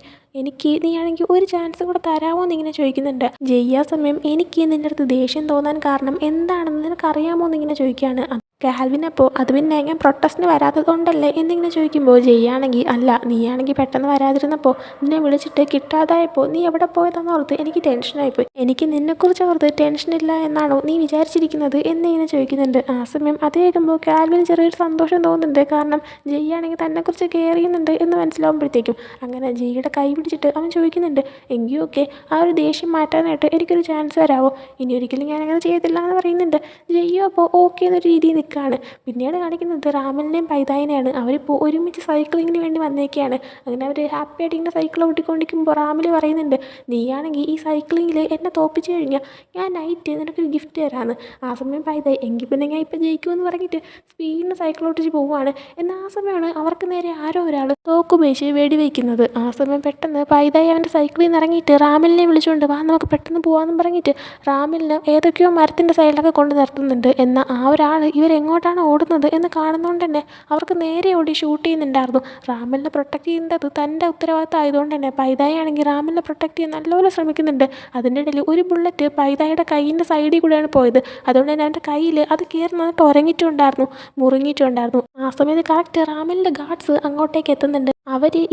നീയാണെങ്കിൽ ഒരു ചാൻസ് കൂടെ തരാമോ എന്നിങ്ങനെ ചോദിക്കുന്നുണ്ട്. ജെയ്യ സമയം എനിക്ക് നിൻ്റെ അടുത്ത് ദേഷ്യം തോന്നാൻ കാരണം എന്താണെന്ന് നിനക്കറിയാമോ എന്നിങ്ങനെ ചോദിക്കുകയാണ്. കാൽവിൻ അപ്പോൾ അത് പിന്നെ ഞാൻ പ്രൊട്ടസ്റ്റിന് വരാത്തത് കൊണ്ടല്ലേ എന്നിങ്ങനെ ചോദിക്കുമ്പോൾ ജെയ്യാണെങ്കിൽ അല്ല, നീയാണെങ്കിൽ പെട്ടെന്ന് വരാതിരുന്നപ്പോൾ നിന്നെ വിളിച്ചിട്ട് കിട്ടാതായപ്പോൾ നീ എവിടെ പോയതെന്ന് ഓർത്ത് എനിക്ക് ടെൻഷനായിപ്പോയി. എനിക്ക് നിന്നെക്കുറിച്ച് ഓർത്ത് ടെൻഷനില്ല എന്നാണോ നീ വിചാരിച്ചിരിക്കുന്നത് എന്നിങ്ങനെ ചോദിക്കുന്നുണ്ട്. ആ സമയം അത് കേൾക്കുമ്പോൾ കാൽവിന് ചെറിയൊരു സന്തോഷം തോന്നുന്നുണ്ട്. കാരണം ജെയ്യാണെങ്കിൽ തന്നെക്കുറിച്ച് കെയർ ചെയ്യുന്നുണ്ട് എന്ന് മനസ്സിലാവുമ്പോഴത്തേക്കും അങ്ങനെ ജെയ്യുടെ കൈ പിടിച്ചിട്ട് അവൻ ചോദിക്കുന്നുണ്ട്, എങ്കിൽ ഓക്കെ, ആ ഒരു ദേഷ്യം മാറ്റാനായിട്ട് എനിക്കൊരു ചാൻസ് തരാമോ, ഇനി ഒരിക്കലും ഞാനങ്ങനെ ചെയ്യത്തില്ല എന്ന് പറയുന്നുണ്ട്. ജെയ്യോ അപ്പോൾ ഓക്കെ എന്നൊരു രീതിയിൽ നിൽക്കുകയാണ്. പിന്നീട് കാണിക്കുന്നത് റാമലിനെയും പൈതായിനെയാണ്. അവരിപ്പോൾ ഒരുമിച്ച് സൈക്ലിങ്ങിന് വേണ്ടി വന്നേക്കുകയാണ്. അങ്ങനെ അവർ ഹാപ്പി ആയിട്ട് ഇങ്ങനെ സൈക്കിൾ ഓട്ടിക്കൊണ്ടിരിക്കുമ്പോൾ റാമിൽ പറയുന്നുണ്ട്, നീയാണെങ്കിൽ ഈ സൈക്ലിങ്ങിൽ എന്നെ തോപ്പിച്ച് കഴിഞ്ഞാൽ ഞാൻ നൈറ്റ് നിനക്കൊരു ഗിഫ്റ്റ് തരാമെന്ന്. ആ സമയം പൈതായി എങ്കിൽ പിന്നെ ഞാൻ ഇപ്പോൾ ജയിക്കുമെന്ന് പറഞ്ഞിട്ട് സ്പീഡിന് സൈക്കിൾ ഓട്ടിച്ച് പോവുകയാണ്. എന്നാൽ ആ സമയമാണ് അവർക്ക് നേരെ ആരോ ഒരാൾ തോക്കുപയോഗിച്ച് വെടിവെക്കുന്നത്. ആ സമയം പെട്ടെന്ന് പൈതായി അവൻ്റെ സൈക്കിളിൽ നിന്ന് ഇറങ്ങിയിട്ട് റാമിലിനെ വിളിച്ചുകൊണ്ട് വാ നമുക്ക് പെട്ടെന്ന് പോകാമെന്ന് പറഞ്ഞിട്ട് റാമിലിന് ഏതൊക്കെയോ മരത്തിൻ്റെ സൈഡിലൊക്കെ കൊണ്ട് നിർത്തുന്നുണ്ട്. എന്നാൽ ആ ഒരാൾ ഇവരെങ്ങോട്ടാണ് ഓടുന്നത് എന്ന് കാണുന്നതുകൊണ്ട് തന്നെ അവർക്ക് നേരെ ഓടി ഷൂട്ട് ചെയ്യുന്നുണ്ടായിരുന്നു. റാമലിനെ പ്രൊട്ടക്റ്റ് ചെയ്യേണ്ടത് തൻ്റെ ഉത്തരവാദിത്തം ആയതുകൊണ്ട് തന്നെ പൈതായി ആണെങ്കിൽ റാമലിനെ പ്രൊട്ടക്റ്റ് ചെയ്യാൻ നല്ലപോലെ ശ്രമിക്കുന്നുണ്ട്. അതിൻ്റെ ഇടയിൽ ഒരു ബുള്ളറ്റ് പൈതായിയുടെ കൈയിൻ്റെ സൈഡിൽ കൂടെയാണ് പോയത്. അതുകൊണ്ട് തന്നെ അവൻ്റെ കയ്യിൽ അത് കയറി നിന്നിട്ട് ഉരങ്ങിയിട്ടുണ്ടായിരുന്നു, മുറിങ്ങിയിട്ടുണ്ടായിരുന്നു. ആ സമയത്ത് കറക്റ്റ് റാമലിൻ്റെ ഗാർഡ്സ് അങ്ങോട്ടേക്ക് എത്തുന്നുണ്ട്.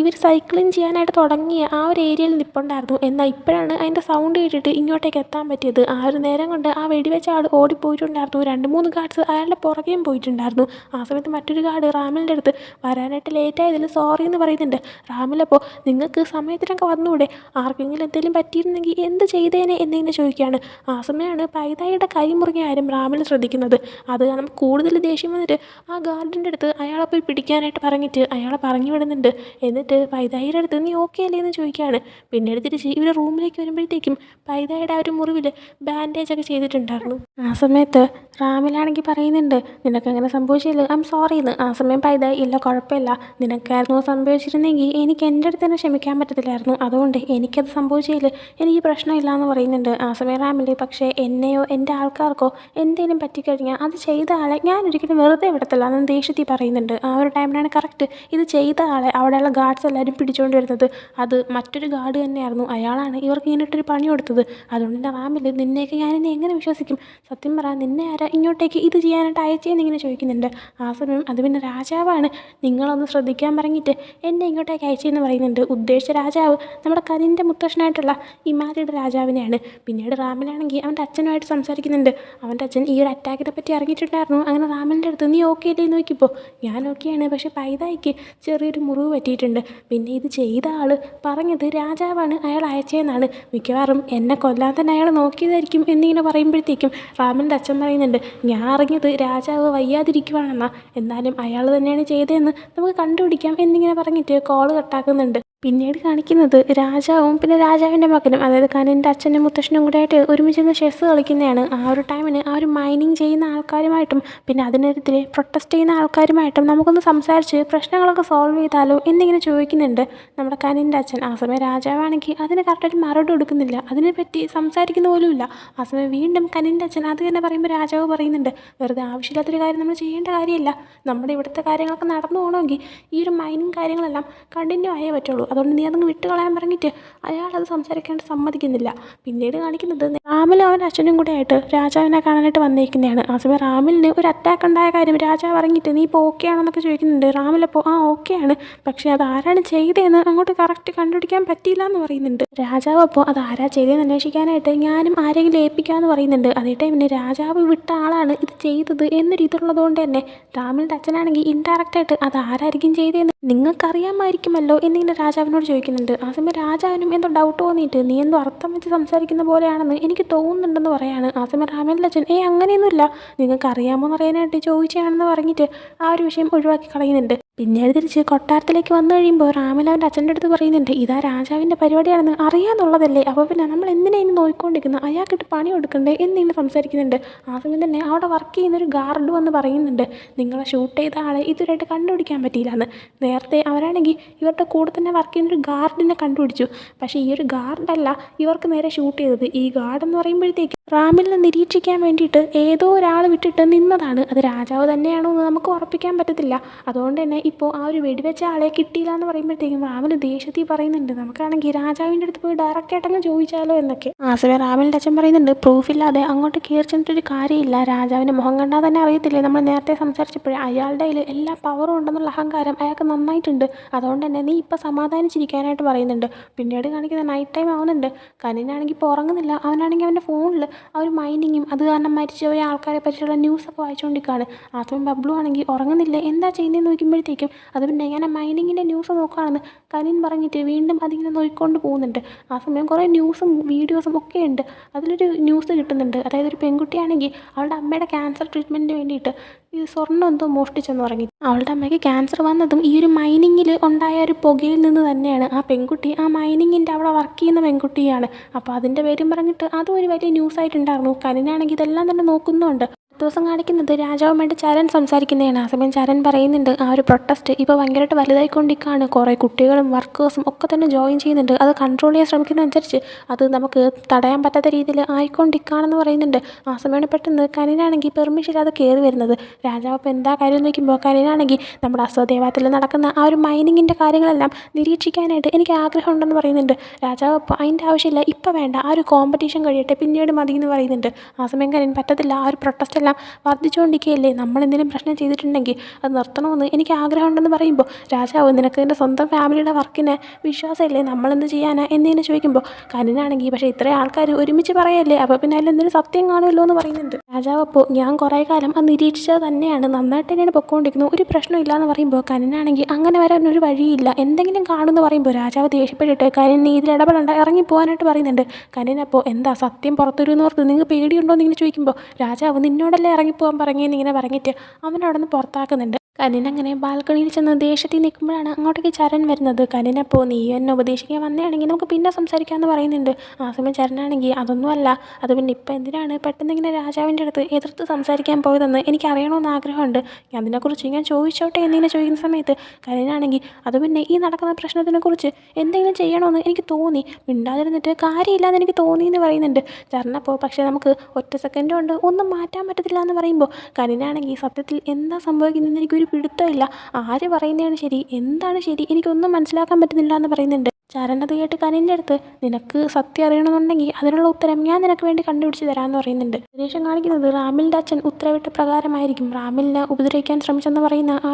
ഇവർ സൈക്ലിങ് ചെയ്യാനായിട്ട് തുടങ്ങിയ ആ ഒരു ഏരിയയിൽ നിൽപ്പുണ്ടായിരുന്നു. എന്നാൽ ഇപ്പോഴാണ് അതിൻ്റെ സൗണ്ട് കേട്ടിട്ട് ഇങ്ങോട്ടേക്ക് എത്താൻ പറ്റിയത്. ആ ഒരു നേരം കൊണ്ട് ആ വെടിവെച്ച ആൾ ഓടിപ്പോയിട്ടുണ്ടായിരുന്നു. 2-3 ഗാർഡ്സ് അയാളുടെ പുറകെയും പോയിട്ടുണ്ടായിരുന്നു. ആ സമയത്ത് മറ്റൊരു ഗാർഡ് റാമിലിൻ്റെ അടുത്ത് വരാനായിട്ട് ലേറ്റ് ആയതിൽ സോറി എന്ന് പറയുന്നുണ്ട്. റാമിലപ്പോൾ നിങ്ങൾക്ക് സമയത്തിനൊക്കെ വന്നുകൂടെ, ആർക്കെങ്കിലും എന്തെങ്കിലും പറ്റിയിരുന്നെങ്കിൽ എന്ത് ചെയ്തേനെ എന്നിങ്ങനെ ചോദിക്കുകയാണ്. ആ സമയമാണ് പൈതായിയുടെ കൈ മുറിഞ്ഞ കാര്യം റാമിൽ ശ്രദ്ധിക്കുന്നത്. അത് കാരണം കൂടുതൽ ദേഷ്യം വന്നിട്ട് ആ ഗാർഡിൻ്റെ അടുത്ത് അയാളെ പോയി പിടിക്കാനായിട്ട് പറഞ്ഞിട്ട് അയാളെ പറഞ്ഞു വിടുന്നുണ്ട്. എന്നിട്ട് പൈതായിയുടെ അടുത്ത് നീ ഓക്കെ അല്ലേ എന്ന് ചോദിക്കുകയാണ്. പിന്നീട് തിരിച്ച് ഇവർ റൂമിലേക്ക് വരുമ്പോഴത്തേക്കും പൈതായിയുടെ ആ ഒരു മുറിവിൽ ബാൻഡേജൊക്കെ ചെയ്തിട്ടുണ്ടായിരുന്നു. ആ സമയത്ത് റാമിലാണെങ്കിൽ പറയുന്നുണ്ട്, നിനക്കങ്ങനെ സംഭവിച്ചില്ല, ഐ എം സോറി എന്ന്. ആ സമയം പൈതായി ഇല്ല കുഴപ്പമില്ല, നിനക്കായിരുന്നു സംഭവിച്ചിരുന്നെങ്കിൽ എനിക്ക് എൻ്റെ അടുത്ത് തന്നെ ക്ഷമിക്കാൻ പറ്റത്തില്ലായിരുന്നു, അതുകൊണ്ട് എനിക്കത് സംഭവിച്ചതിൽ എനിക്ക് പ്രശ്നമില്ല എന്ന് പറയുന്നുണ്ട്. ആ സമയം റാമിൽ പക്ഷേ എന്നെയോ എൻ്റെ ആൾക്കാർക്കോ എന്തെങ്കിലും പറ്റിക്കഴിഞ്ഞാൽ അത് ചെയ്ത ആളെ ഞാൻ ഒരിക്കലും വെറുതെ വിടത്തില്ല എന്ന് ദേഷ്യത്തിൽ പറയുന്നുണ്ട്. ആ ഒരു ടൈമിലാണ് കറക്റ്റ് ഇത് ചെയ്ത ആളെ അവിടെയുള്ള ഗാർഡ്സ് എല്ലാവരും പിടിച്ചുകൊണ്ട് വരുന്നത്. അത് മറ്റൊരു ഗാർഡ് തന്നെയായിരുന്നു. അയാളാണ് ഇവർക്ക് ഇങ്ങനെയിട്ടൊരു പണി കൊടുത്തത്. അതുകൊണ്ട് തന്നെ റാമിൽ നിന്നെയൊക്കെ ഞാനിനി എങ്ങനെ വിശ്വസിക്കും, സത്യം പറ നിന്നെ ആരാ ഇങ്ങോട്ടേക്ക് ഇത് ചെയ്യാനായിട്ട് അയച്ചതെന്ന് ഇങ്ങനെ ചോദിക്കുന്നുണ്ട്. ആ സമയം അത് പിന്നെ രാജാവാണ് നിങ്ങളൊന്ന് ശ്രദ്ധിക്കാൻ പറഞ്ഞിട്ട് എന്നെ ഇങ്ങോട്ടേക്ക് അയച്ചതെന്ന് പറയുന്നുണ്ട്. ഉദ്ദേശിച്ച രാജാവ് നമ്മുടെ കനിൻ്റെ മുത്തശ്ശനായിട്ടുള്ള ഇമാരിയുടെ രാജാവിനെയാണ്. പിന്നീട് റാമിലാണെങ്കിൽ അവൻ്റെ അച്ഛനുമായിട്ട് സംസാരിക്കുന്നുണ്ട്. അവൻ്റെ അച്ഛൻ ഈ ഒരു അറ്റാക്കിനെ പറ്റി അറിഞ്ഞിട്ടുണ്ടായിരുന്നു. അങ്ങനെ റാമിൻ്റെ അടുത്ത് നീ ഓക്കെ അല്ലേ എന്ന് നോക്കിയപ്പോൾ ഞാൻ ഓക്കെയാണ്, പക്ഷേ പൈതായിക്ക് ചെറിയൊരു മുറിവ് പറ്റിയിട്ടുണ്ട്. പിന്നെ ഇത് ചെയ്ത ആൾ പറഞ്ഞത് രാജാവാണ് അയാൾ അയച്ചതെന്നാണ്, മിക്കവാറും എന്നെ കൊല്ലാൻ തന്നെ അയാൾ നോക്കിയതായിരിക്കും എന്നിങ്ങനെ പറയുമ്പോഴത്തേക്കും റാമിൻ്റെ അച്ഛൻ പറയുന്നുണ്ട്, ഞാൻ അറിഞ്ഞത് രാജാവ് വയ്യാതിരിക്കുവാണെന്നാ, എന്നാലും അയാൾ തന്നെയാണ് ചെയ്തതെന്ന് നമുക്ക് കണ്ടുപിടിക്കാം എന്നിങ്ങനെ പറഞ്ഞിട്ട് കോൾ കട്ടാക്കുന്നുണ്ട്. പിന്നീട് കാണിക്കുന്നത് രാജാവും പിന്നെ രാജാവിൻ്റെ മകനും, അതായത് കനിൻ്റെ അച്ഛനും മുത്തശ്ശനും കൂടെ ആയിട്ട് ഒരുമിച്ചിരുന്ന് ചെസ്സ് കളിക്കുന്നതാണ്. ആ ഒരു ടൈമിന് ആ ഒരു മൈനിങ് ചെയ്യുന്ന ആൾക്കാരുമായിട്ടും പിന്നെ അതിനെതിരെ പ്രൊട്ടസ്റ്റ് ചെയ്യുന്ന ആൾക്കാരുമായിട്ടും നമുക്കൊന്ന് സംസാരിച്ച് പ്രശ്നങ്ങളൊക്കെ സോൾവ് ചെയ്താലോ എന്നിങ്ങനെ ചോദിക്കുന്നുണ്ട് നമ്മുടെ കനിൻ്റെ അച്ഛൻ. ആ സമയം രാജാവാണെങ്കിൽ അതിന് കറക്റ്റായിട്ട് മറുപടി കൊടുക്കുന്നില്ല, അതിനെപ്പറ്റി സംസാരിക്കുന്ന പോലുമില്ല. ആ സമയം വീണ്ടും കനിൻ്റെ അച്ഛൻ അത് തന്നെ പറയുമ്പോൾ രാജാവ് പറയുന്നുണ്ട്, വെറുതെ ആവശ്യമില്ലാത്തൊരു കാര്യം നമ്മൾ ചെയ്യേണ്ട കാര്യമില്ല, നമ്മുടെ ഇവിടുത്തെ കാര്യങ്ങളൊക്കെ നടന്നു പോകണമെങ്കിൽ ഈ ഒരു മൈനിങ് കാര്യങ്ങളെല്ലാം കണ്ടിന്യൂ ആയേ പറ്റുള്ളൂ, അതുകൊണ്ട് നീ അതങ്ങ് വിട്ട് കളയാൻ പറഞ്ഞിട്ട് അയാളത് സംസാരിക്കാണ്ട് സമ്മതിക്കുന്നില്ല. പിന്നീട് കാണിക്കുന്നത് റാമിലും അവൻ്റെ അച്ഛനും കൂടെ ആയിട്ട് രാജാവിനെ കാണാനായിട്ട് വന്നേക്കുന്നതാണ്. ആ സമയം റാമിലിന് ഒരു അറ്റാക്ക് ഉണ്ടായ കാര്യം രാജാവ് ഇറങ്ങിയിട്ട് നീ ഇപ്പോൾ ഓക്കെ ആണെന്നൊക്കെ ചോദിക്കുന്നുണ്ട്. റാമിലപ്പോൾ ആ ഓക്കെയാണ്, പക്ഷേ അത് ആരാണ് ചെയ്തതെന്ന് അങ്ങോട്ട് കറക്റ്റ് കണ്ടുപിടിക്കാൻ പറ്റിയില്ല എന്ന് പറയുന്നുണ്ട്. രാജാവ് അപ്പോൾ അത് ആരാ ചെയ്തതെന്ന് അന്വേഷിക്കാനായിട്ട് ഞാനും ആരെങ്കിലും ഏൽപ്പിക്കാമെന്ന് പറയുന്നുണ്ട്. അതേ ടൈമിന് രാജാവ് വിട്ട ആളാണ് ഇത് ചെയ്തത് എന്നൊരു ഇതുള്ളതുകൊണ്ട് തന്നെ റാമിലിൻ്റെ അച്ഛനാണെങ്കിൽ ഇൻഡയറക്റ്റായിട്ട് അത് ആരായിരിക്കും ചെയ്തതെന്ന് നിങ്ങൾക്കറിയാമായിരിക്കുമല്ലോ എന്നിങ്ങനെ രാജാവിനോട് ചോദിക്കുന്നുണ്ട്. ആ സമയം രാജാവിനും എന്തോ ഡൗട്ട് തോന്നിയിട്ട് നീ എന്തോ അർത്ഥം വെച്ച് സംസാരിക്കുന്ന പോലെയാണെന്ന് എനിക്ക് തോന്നുന്നുണ്ടെന്ന് പറയാണ്. ആ സമയം റാമിലിൻ്റെ അച്ഛൻ അങ്ങനെയൊന്നുമില്ല, നിങ്ങൾക്ക് അറിയാമോ എന്ന് അറിയാനായിട്ട് ചോദിച്ചതാണെന്ന് പറഞ്ഞിട്ട് ആ ഒരു വിഷയം ഒഴിവാക്കി കളയുന്നുണ്ട്. പിന്നീട് തിരിച്ച് കൊട്ടാരത്തിലേക്ക് വന്നു കഴിയുമ്പോൾ റാമിൽ അവൻ്റെ അച്ഛൻ്റെ അടുത്ത് പറയുന്നുണ്ട്, ഇതാ രാജാവിൻ്റെ പരിപാടിയാണെന്ന് അറിയാമെന്നുള്ളതല്ലേ, അപ്പോൾ പിന്നെ നമ്മൾ എന്തിനാ ഇനി നോക്കിക്കൊണ്ടിരിക്കുന്നത്, അയാൾക്കിട്ട് പണി കൊടുക്കണ്ടേ എന്നിങ്ങനെ സംസാരിക്കുന്നുണ്ട്. ആ സമയം തന്നെ അവിടെ വർക്ക് ചെയ്യുന്നൊരു ഗാർഡ് വന്ന് പറയുന്നുണ്ട്, നിങ്ങളെ ഷൂട്ട് ചെയ്ത ആളെ ഇതുവരെയായിട്ട് കണ്ടുപിടിക്കാൻ പറ്റിയില്ലാന്ന്. നേരത്തെ അവരാണെങ്കിൽ ഇവരുടെ കൂടെ തന്നെ വർക്ക് ചെയ്യുന്നൊരു ഗാർഡിനെ കണ്ടുപിടിച്ചു. പക്ഷേ ഈ ഒരു ഗാർഡല്ല ഇവർക്ക് നേരെ ഷൂട്ട് ചെയ്തത്. ഈ ഗാർഡ് എന്ന് പറയുമ്പോഴത്തേക്ക് റാമിലിനെ നിരീക്ഷിക്കാൻ വേണ്ടിയിട്ട് ഏതോ ഒരാൾ വിട്ടിട്ട് നിന്നതാണ്. അത് രാജാവ് തന്നെയാണോ എന്ന് നമുക്ക് ഉറപ്പിക്കാൻ പറ്റത്തില്ല. അതുകൊണ്ട് തന്നെ ഇപ്പോൾ ആ ഒരു വെടിവെച്ച ആളെ കിട്ടിയില്ല എന്ന് പറയുമ്പോഴത്തേക്കും റാമിൽ ദേഷ്യത്തിൽ പറയുന്നുണ്ട്, നമുക്കാണെങ്കിൽ രാജാവിൻ്റെ അടുത്ത് പോയി ഡയറക്റ്റായിട്ടങ്ങ് ചോദിച്ചാലോ എന്നൊക്കെ. ആ സമയം റാമിലിൻ്റെ അച്ഛൻ പറയുന്നുണ്ട്, പ്രൂഫില്ലാതെ അങ്ങോട്ട് കയറി ചെന്നിട്ടൊരു കാര്യമില്ല, രാജാവിൻ്റെ മുഖം കണ്ടാൽ തന്നെ അറിയത്തില്ലേ, നമ്മൾ നേരത്തെ സംസാരിച്ചപ്പോഴേ അയാളുടെ കയ്യിൽ എല്ലാ പവറും ഉണ്ടെന്നുള്ള അഹങ്കാരം അയാൾക്ക് നന്നായിട്ടുണ്ട്. അതുകൊണ്ട് തന്നെ നീ ഇപ്പോൾ സമാധാനിച്ചിരിക്കാനായിട്ട് പറയുന്നുണ്ട്. പിന്നീട് കാണിക്കുന്ന നൈറ്റ് ടൈം ആവുന്നുണ്ട്. കനിനാണെങ്കിൽ ഇപ്പോൾ ഉറങ്ങുന്നില്ല. അവനാണെങ്കിൽ അവൻ്റെ ഫോണിൽ ആ ഒരു മൈനിങ്ങും അത് കാരണം മരിച്ചുപോയ ആൾക്കാരെ പറ്റിയുള്ള ന്യൂസൊക്കെ വായിച്ചുകൊണ്ടിരിക്കുകയാണ്. ആ സമയം ബബ്ലു ആണെങ്കിൽ ഉറങ്ങുന്നില്ല, എന്താ ചെയ്യുന്നതെന്ന് നോക്കുമ്പോഴത്തേക്കും അത് പിന്നെ ഞാൻ മൈനിങ്ങിൻ്റെ ന്യൂസ് നോക്കുകയാണെന്ന് കനിൻ പറഞ്ഞിട്ട് വീണ്ടും അതിങ്ങനെ നോക്കിക്കൊണ്ട് പോകുന്നുണ്ട്. ആ സമയം കുറേ ന്യൂസും വീഡിയോസും ഒക്കെ ഉണ്ട്. അതിലൊരു ന്യൂസ് കിട്ടുന്നുണ്ട്, അതായത് ഒരു പെൺകുട്ടിയാണെങ്കിൽ അവളുടെ അമ്മയുടെ ക്യാൻസർ ട്രീറ്റ്മെൻറ്റിന് വേണ്ടിയിട്ട് ഈ സ്വർണ്ണം എന്തോ മോഷ്ടിച്ചെന്ന് പറഞ്ഞു. അവളുടെ അമ്മയ്ക്ക് ക്യാൻസർ വന്നതും ഈ ഒരു മൈനിങ്ങിൽ ഉണ്ടായ ഒരു പുകയിൽ നിന്ന് തന്നെയാണ്. ആ പെൺകുട്ടി ആ മൈനിങ്ങിൻ്റെ അവിടെ വർക്ക് ചെയ്യുന്ന പെൺകുട്ടിയാണ്. അപ്പോൾ അതിൻ്റെ പേരും പറഞ്ഞിട്ട് അതും ഒരു വലിയ ന്യൂസായിട്ടുണ്ടായിരുന്നു. കനിനാണെങ്കിൽ ഇതെല്ലാം തന്നെ നോക്കുന്നുണ്ട്. ദിവസം കാണിക്കുന്നത് രാജാവുമായിട്ട് ചരൺ സംസാരിക്കുന്നതാണ്. ആ സമയം ചരൺ പറയുന്നുണ്ട്, ആ ഒരു പ്രൊട്ടസ്റ്റ് ഇപ്പോൾ ഭയങ്കരമായിട്ട് വലുതായിക്കൊണ്ടിരിക്കുകയാണ്. കുറേ കുട്ടികളും വർക്കേഴ്സും ഒക്കെ തന്നെ ജോയിൻ ചെയ്യുന്നുണ്ട്. അത് കൺട്രോൾ ചെയ്യാൻ ശ്രമിക്കുന്നതനുസരിച്ച് അത് നമുക്ക് തടയാൻ പറ്റാത്ത രീതിയിൽ ആയിക്കൊണ്ടിരിക്കുകയാണെന്ന് പറയുന്നുണ്ട്. ആ സമയമാണ് പെട്ടെന്ന് കനിനാണെങ്കിൽ പെർമിഷൻ ഇല്ലാതെ കയറി വരുന്നത്. രാജാവ് ഇപ്പോൾ എന്താ കാര്യം എന്ന് നോക്കുമ്പോൾ കനിനാണെങ്കിൽ നമ്മുടെ അശ്വദേവാത്തിൽ നടക്കുന്ന ആ ഒരു മൈനിങ്ങിൻ്റെ കാര്യങ്ങളെല്ലാം നിരീക്ഷിക്കാനായിട്ട് എനിക്ക് ആഗ്രഹമുണ്ടെന്ന് പറയുന്നുണ്ട്. രാജാവ് ഇപ്പോൾ അതിൻ്റെ ആവശ്യമില്ല, ഇപ്പോൾ വേണ്ട, ആ ഒരു കോമ്പറ്റീഷൻ കഴിയട്ടെ, പിന്നീട് മതി എന്ന് പറയുന്നുണ്ട്. ആ സമയം കനിൻ പറ്റത്തില്ല, ആ ഒരു പ്രൊട്ടസ്റ്റ് വർദ്ധിച്ചുകൊണ്ടിരിക്കുകയല്ലേ, നമ്മൾ എന്തെങ്കിലും പ്രശ്നം ചെയ്തിട്ടുണ്ടെങ്കിൽ അത് നിർത്തണമെന്ന് എനിക്ക് ആഗ്രഹമുണ്ടെന്ന് പറയുമ്പോൾ രാജാവ്, നിനക്ക് നിൻ്റെ സ്വന്തം ഫാമിലിയുടെ വർക്കിനെ വിശ്വാസമില്ലേ, നമ്മളെന്ത് ചെയ്യാനാ എന്നിങ്ങനെ ചോദിക്കുമ്പോൾ കനിനാണെങ്കിൽ പക്ഷേ ഇത്രയും ആൾക്കാർ ഒരുമിച്ച് പറയല്ലേ, അപ്പോൾ പിന്നെ അതിലെന്തെങ്കിലും സത്യം കാണുമല്ലോ എന്ന് പറയുന്നുണ്ട്. രാജാവ് അപ്പോൾ ഞാൻ കുറേ കാലം അത് നിരീക്ഷിച്ചത് തന്നെയാണ്, നന്നായിട്ട് തന്നെയാണ് പൊയ്ക്കൊണ്ടിരിക്കുന്നത്, ഒരു പ്രശ്നമില്ല എന്ന് പറയുമ്പോൾ കനിനാണെങ്കിൽ അങ്ങനെ വരാനൊരു വഴിയില്ല, എന്തെങ്കിലും കാണുമെന്ന് പറയുമ്പോൾ രാജാവ് ദേഷ്യപ്പെട്ടിട്ട് കനിൻ നീ ഇതിൽ ഇടപെടേണ്ട, ഇറങ്ങി പോകാനായിട്ട് പറയുന്നുണ്ട്. കനിനപ്പോൾ എന്താ സത്യം പുറത്തു വരുമെന്ന് ഓർത്ത് നിങ്ങൾക്ക് പേടിയുണ്ടോ എന്നിങ്ങനെ ചോദിക്കുമ്പോൾ രാജാവ് നിന്നോടല്ലേ ഇറങ്ങിപ്പോകാൻ പറഞ്ഞെന്നിങ്ങനെ പറഞ്ഞിട്ട് അവനവിടെ നിന്ന് പുറത്താക്കുന്നുണ്ട്. കനിൻ അങ്ങനെ ബാൽക്കണിയിൽ ചെന്ന് ദേഷ്യത്തിൽ നിൽക്കുമ്പോഴാണ് അങ്ങോട്ടേക്ക് ചരൺ വരുന്നത്. കനിനപ്പോൾ നീ എന്നെ ഉപദേശിക്കാൻ വന്നതാണെങ്കിൽ നമുക്ക് പിന്നെ സംസാരിക്കാമെന്ന് പറയുന്നുണ്ട്. ആ സമയം ചരനാണെങ്കിൽ അതൊന്നുമല്ല, അത് പിന്നെ ഇപ്പം എന്തിനാണ് പെട്ടെന്ന് ഇങ്ങനെ രാജാവിൻ്റെ അടുത്ത് എതിർത്ത് സംസാരിക്കാൻ പോയതെന്ന് എനിക്ക് അറിയണമെന്ന് ആഗ്രഹമുണ്ട്, അതിനെക്കുറിച്ച് ഞാൻ ചോദിച്ചോട്ടെ എന്നിങ്ങനെ ചോദിക്കുന്ന സമയത്ത് കനിനാണെങ്കിൽ അത് പിന്നെ ഈ നടക്കുന്ന പ്രശ്നത്തിനെക്കുറിച്ച് എന്തെങ്കിലും ചെയ്യണമെന്ന് എനിക്ക് തോന്നി, മിണ്ടാതിരുന്നിട്ട് കാര്യമില്ലാന്ന് എനിക്ക് തോന്നി എന്ന് പറയുന്നുണ്ട്. ചരണപ്പോൾ പക്ഷേ നമുക്ക് ഒറ്റ സെക്കൻഡ് കൊണ്ട് ഒന്നും മാറ്റാൻ പറ്റത്തില്ല എന്ന് പറയുമ്പോൾ കനിനാണെങ്കിൽ സത്യത്തിൽ എന്താ സംഭവിക്കുന്നതെന്ന് എനിക്കൊരു പിടുത്തമില്ല, ആര് പറയുന്നതാണ് ശരി, എന്താണ് ശരി, എനിക്കൊന്നും മനസ്സിലാക്കാൻ പറ്റുന്നില്ല എന്ന് പറയുന്നുണ്ട്. ചരൺ അത് കേട്ട് കനിൻ്റെ അടുത്ത്, നിനക്ക് സത്യം അറിയണമെന്നുണ്ടെങ്കിൽ അതിനുള്ള ഉത്തരം ഞാൻ നിനക്ക് വേണ്ടി കണ്ടുപിടിച്ച് തരാമെന്ന് പറയുന്നുണ്ട്. ശേഷം കാണിക്കുന്നത് റാമിലിൻ്റെ അച്ഛൻ ഉത്തരവിട്ട പ്രകാരമായിരിക്കും റാമിലിനെ ഉപദ്രവിക്കാൻ ശ്രമിച്ചെന്ന് പറയുന്ന ആ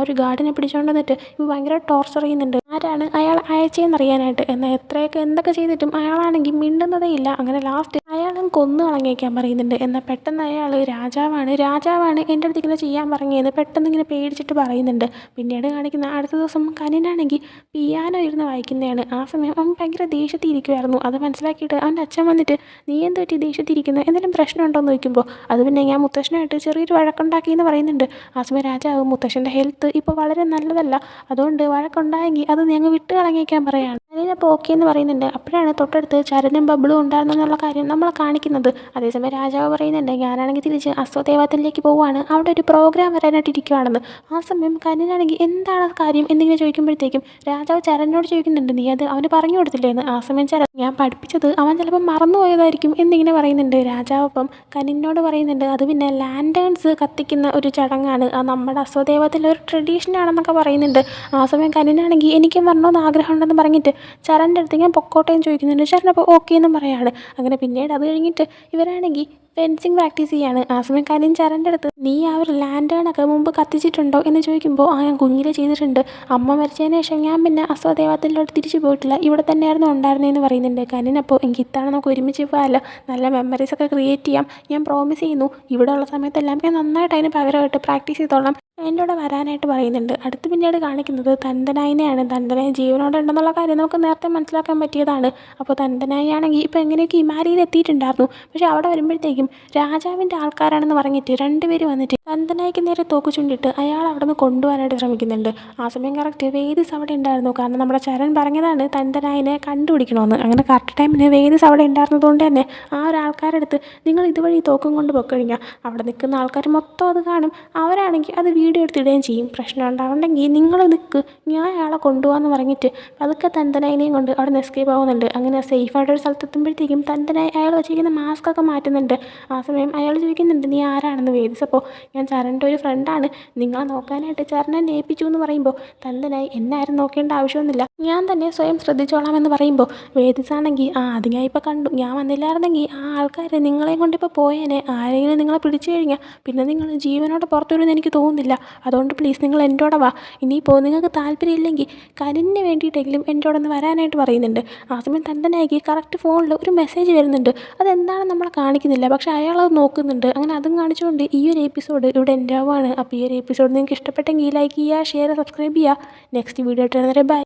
ഒരു ഗാർഡിനെ പിടിച്ചുകൊണ്ട് വന്നിട്ട് ഇവ ഭയങ്കര ടോർച്ചർ ചെയ്യുന്നുണ്ട്. ആരാണ് അയാൾ അയച്ചതെന്നറിയാനായിട്ട്. എന്നാൽ എന്തൊക്കെ ചെയ്തിട്ടും അയാളാണെങ്കിൽ മിണ്ടുന്നതേ ഇല്ല. അങ്ങനെ ലാസ്റ്റ് അയാളും കൊന്നു കളഞ്ഞേക്കാൻ പറയുന്നുണ്ട്. എന്നാൽ പെട്ടെന്ന് അയാൾ രാജാവാണ് എൻ്റെ അടുത്ത് ഇങ്ങനെ ചെയ്യാൻ പറഞ്ഞതെന്ന് പെട്ടെന്ന് ഇങ്ങനെ പേടിച്ചിട്ട് പറയുന്നുണ്ട്. പിന്നീട് കാണിക്കുന്ന അടുത്ത ദിവസം കനിനാണെങ്കിൽ പിയാനോ ഇരുന്ന് വായിക്കുന്നതാണ്. ആ സമയം അവൻ ഭയങ്കര ദേഷ്യത്തിരിക്കുമായിരുന്നു. അത് മനസ്സിലാക്കിയിട്ട് അവൻ്റെ അച്ഛൻ വന്നിട്ട്, നീ എന്ത് പറ്റി ദേഷ്യത്തിരിക്കുന്നത്, എന്തെങ്കിലും പ്രശ്നമുണ്ടോ എന്ന് ചോദിക്കുമ്പോൾ അത് പിന്നെ ഞാൻ മുത്തശ്ശനായിട്ട് ചെറിയൊരു വഴക്കുണ്ടാക്കി എന്ന് പറയുന്നുണ്ട്. ആ സമയം രാജാവ്, മുത്തശ്ശൻ്റെ ഹെൽത്ത് ഇപ്പോൾ വളരെ നല്ലതല്ല, അതുകൊണ്ട് വഴക്കുണ്ടായെങ്കിൽ അത് ഞങ്ങൾ വിട്ട് കളഞ്ഞേക്കാൻ പറയുകയാണ്. കനിനപ്പോൾ ഓക്കെ എന്ന് പറയുന്നുണ്ട്. അപ്പോഴാണ് തൊട്ടടുത്ത് ചരനും ബബ്ലും ഉണ്ടായിരുന്നു എന്നുള്ള കാര്യം നമ്മൾ കാണിക്കുന്നത്. അതേസമയം രാജാവ് പറയുന്നുണ്ട്, ഞാനാണെങ്കിൽ തിരിച്ച് അശ്വദേവത്തിലേക്ക് പോവുകയാണ്, അവിടെ ഒരു പ്രോഗ്രാം വരാനായിട്ട് ഇരിക്കുകയാണെന്ന്. ആ സമയം കനിനാണെങ്കിൽ എന്താണ് കാര്യം എന്നിങ്ങനെ ചോദിക്കുമ്പോഴത്തേക്കും രാജാവ് ചരനോട് ചോദിക്കുന്നുണ്ട്, നീ അത് അവന് പറഞ്ഞു കൊടുത്തില്ലേന്ന്. ആ സമയം ചരൻ, ഞാൻ പഠിപ്പിച്ചത് അവൻ ചിലപ്പോൾ മറന്നുപോയതായിരിക്കും എന്നിങ്ങനെ പറയുന്നുണ്ട്. രാജാവ് അപ്പം കനിനോട് പറയുന്നുണ്ട്, അത് പിന്നെ ലാൻറ്റേൺസ് കത്തിക്കുന്ന ഒരു ചടങ്ങാണ്, അത് നമ്മുടെ അശ്വദേവത്തിലെ ഒരു ട്രഡീഷനാണെന്നൊക്കെ പറയുന്നുണ്ട്. ആ സമയം കനിനാണെങ്കിൽ എനിക്കും വരണമെന്ന് ആഗ്രഹമുണ്ടെന്ന് പറഞ്ഞിട്ട് ചരൻ്റെ അടുത്ത് ഞാൻ പൊക്കോട്ടേന്ന് ചോദിക്കുന്നുണ്ട്. ചരൻ അപ്പോൾ ഓക്കെ എന്നും പറയാണ്. അങ്ങനെ പിന്നീട് അത് കഴിഞ്ഞിട്ട് ഇവരാണെങ്കിൽ ഫെൻസിങ് പ്രാക്ടീസ് ചെയ്യാണ്. ആ സമയം കനിൻ ചരൻ്റെ അടുത്ത്, നീ ആ ഒരു ലാൻറ്റേണൊക്കെ മുമ്പ് കത്തിച്ചിട്ടുണ്ടോ എന്ന് ചോദിക്കുമ്പോൾ ഞാൻ കുഞ്ഞിലെ ചെയ്തിട്ടുണ്ട്, അമ്മ മരിച്ചതിന് ശേഷം ഞാൻ പിന്നെ അശ്വദേവത്തിലോട്ട് തിരിച്ചു പോയിട്ടില്ല, ഇവിടെ തന്നെയായിരുന്നു ഉണ്ടായിരുന്നതെന്ന് പറയുന്നുണ്ട്. കനിനപ്പോൾ എനിക്ക് ഇത്തവണ നമുക്ക് ഒരുമിച്ച് പോകാമല്ലോ, നല്ല മെമ്മറീസൊക്കെ ക്രിയേറ്റ് ചെയ്യാം, ഞാൻ പ്രോമിസ് ചെയ്യുന്നു, ഇവിടെ ഉള്ള സമയത്തെല്ലാം ഞാൻ നന്നായിട്ട് അതിന് പകരമായിട്ട് പ്രാക്ടീസ് ചെയ്തോളാം, എൻ്റെ കൂടെ വരാനായിട്ട് പറയുന്നുണ്ട്. അടുത്ത് പിന്നീട് കാണിക്കുന്നത് തന്തനായിനെയാണ്. തന്തനായി ജീവനോടെ ഉണ്ടെന്നുള്ള കാര്യം നമുക്ക് നേരത്തെ മനസ്സിലാക്കാൻ പറ്റിയതാണ്. അപ്പോൾ തന്തനായി ആണെങ്കിൽ ഇപ്പോൾ എങ്ങനെയൊക്കെ ഹിമാലയയിൽ എത്തിയിട്ടുണ്ടായിരുന്നു. പക്ഷേ അവിടെ വരുമ്പോഴത്തേക്കും രാജാവിൻ്റെ ആൾക്കാരാണെന്ന് പറഞ്ഞിട്ട് രണ്ടുപേര് വന്നിട്ട് തന്തനായിക്ക് നേരെ തോക്ക് ചൂണ്ടിയിട്ട് അയാൾ അവിടെ നിന്ന് കൊണ്ടുപോകാനായിട്ട് ശ്രമിക്കുന്നുണ്ട്. ആ സമയം കറക്റ്റ് വേദിസ് അവിടെ ഉണ്ടായിരുന്നു. കാരണം നമ്മുടെ ചരൺ പറഞ്ഞതാണ് തന്തനായിനെ കണ്ടുപിടിക്കണമെന്ന്. അങ്ങനെ കറക്റ്റ് ടൈമിന് വേദിസ് അവിടെ ഉണ്ടായിരുന്നതുകൊണ്ട് തന്നെ ആ ഒരാൾക്കാരെടുത്ത് നിങ്ങൾ ഇതുവഴി തോക്കും കൊണ്ട് പൊക്കഴിഞ്ഞാൽ അവിടെ നിൽക്കുന്ന ആൾക്കാർ മൊത്തം അത് കാണും. അവരാണെങ്കിൽ അത് വീഡിയോ എടുത്തിടുകയും ചെയ്യും. പ്രശ്നം ഉണ്ടാവുണ്ടെങ്കിൽ നിങ്ങൾ നിൽക്ക്, ഞാൻ അയാളെ കൊണ്ടുപോകാമെന്ന് പറഞ്ഞിട്ട് അതൊക്കെ തന്തനായിനെയും കൊണ്ട് അവിടെ നിന്ന് എസ്കേപ്പ് ആവുന്നുണ്ട്. അങ്ങനെ സേഫായിട്ടൊരു സ്ഥലത്തെത്തുമ്പോഴത്തേക്കും തന്തനായി അയാൾ വെച്ചിരിക്കുന്ന മാസ്ക് ഒക്കെ മാറ്റുന്നുണ്ട്. ആ സമയം അയാൾ ചോദിക്കുന്നുണ്ട് നീ ആരാണെന്ന്. വേദിസ് അപ്പോൾ ഞാൻ ചരണിൻ്റെ ഒരു ഫ്രണ്ടാണ്, നിങ്ങളെ നോക്കാനായിട്ട് ചരൺ എന്നെ ഏൽപ്പിച്ചു എന്ന് പറയുമ്പോൾ തന്തനായി എന്നെ ആരും നോക്കേണ്ട ആവശ്യമൊന്നുമില്ല, ഞാൻ തന്നെ സ്വയം ശ്രദ്ധിച്ചോളാമെന്ന് പറയുമ്പോൾ വേദിസാണെങ്കിൽ അത് ഞാൻ ഇപ്പോൾ കണ്ടു, ഞാൻ വന്നില്ലായിരുന്നെങ്കിൽ ആ ആൾക്കാർ നിങ്ങളെയും കൊണ്ടിപ്പോൾ പോയേനെ, ആരെങ്കിലും നിങ്ങളെ പിടിച്ചു കഴിഞ്ഞാൽ പിന്നെ നിങ്ങൾ ജീവനോടെ പുറത്തു വരുമെന്ന് എനിക്ക് തോന്നുന്നില്ല. അതുകൊണ്ട് പ്ലീസ് നിങ്ങൾ എൻ്റെ കൂടെ വാ, ഇനിയിപ്പോൾ നിങ്ങൾക്ക് താല്പര്യമില്ലെങ്കിൽ കരിന് വേണ്ടിയിട്ടെങ്കിലും എൻ്റെ കൂടെ ഒന്ന് വരാനായിട്ട് പറയുന്നുണ്ട്. ആ സമയം തന്തനായിക്ക് കറക്റ്റ് ഫോണിൽ ഒരു മെസ്സേജ് വരുന്നുണ്ട്. അതെന്താണെന്ന് നമ്മളെ കാണിക്കുന്നില്ല, പക്ഷേ അയാളത് നോക്കുന്നുണ്ട്. അങ്ങനെ അതും കാണിച്ചുകൊണ്ട് ഈ ഒരു എപ്പിസോഡ് ഇവിടെ എൻ്റെ ആവുകയാണ്. അപ്പോൾ ഈ ഒരു എപ്പിസോഡ് നിങ്ങൾക്ക് ഇഷ്ടപ്പെട്ടെങ്കിൽ ലൈക്ക് ചെയ്യുക, ഷെയർ, സബ്സ്ക്രൈബ് ചെയ്യുക. നെക്സ്റ്റ് വീഡിയോ ആയിട്ട് ബൈ.